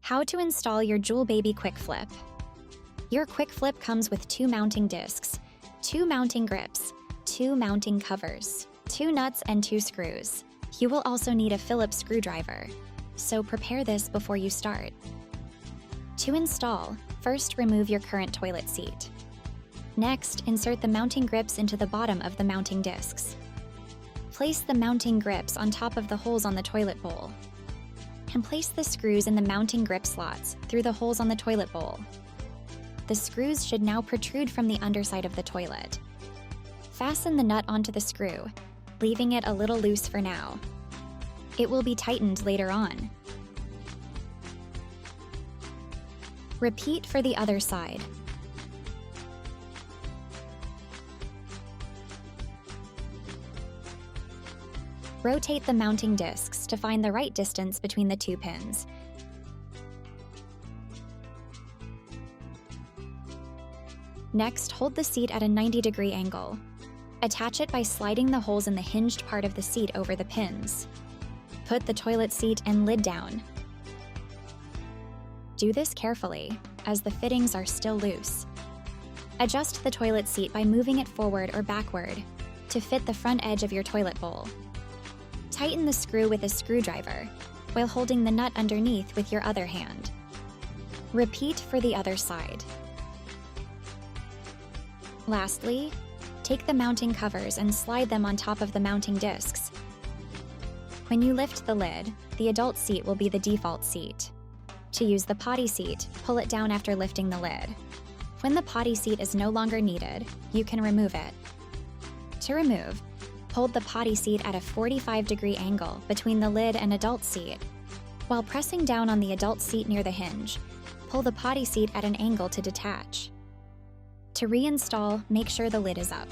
How to install your Jool Baby Quick Flip. Your Quick Flip comes with 2 mounting discs, 2 mounting grips, 2 mounting covers, 2 nuts and 2 screws. You will also need a Phillips screwdriver, so prepare this before you start. To install, first remove your current toilet seat. Next, insert the mounting grips into the bottom of the mounting discs. Place the mounting grips on top of the holes on the toilet bowl, and place the screws in the mounting grip slots through the holes on the toilet bowl. The screws should now protrude from the underside of the toilet. Fasten the nut onto the screw, leaving it a little loose for now. It will be tightened later on. Repeat for the other side. Rotate the mounting discs to find the right distance between the 2 pins. Next, hold the seat at a 90-degree angle. Attach it by sliding the holes in the hinged part of the seat over the pins. Put the toilet seat and lid down. Do this carefully, as the fittings are still loose. Adjust the toilet seat by moving it forward or backward to fit the front edge of your toilet bowl. Tighten the screw with a screwdriver while holding the nut underneath with your other hand. Repeat for the other side. Lastly, take the mounting covers and slide them on top of the mounting discs. When you lift the lid, the adult seat will be the default seat. To use the potty seat, pull it down after lifting the lid. When the potty seat is no longer needed, you can remove it. To remove, hold the potty seat at a 45-degree angle between the lid and adult seat. While pressing down on the adult seat near the hinge, pull the potty seat at an angle to detach. To reinstall, make sure the lid is up.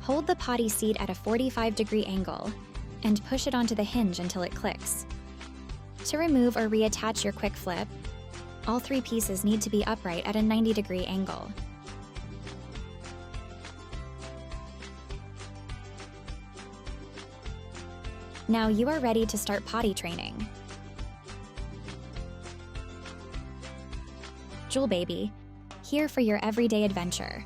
Hold the potty seat at a 45-degree angle and push it onto the hinge until it clicks. To remove or reattach your quick flip, all 3 pieces need to be upright at a 90-degree angle. Now you are ready to start potty training. Jool Baby, here for your everyday adventure.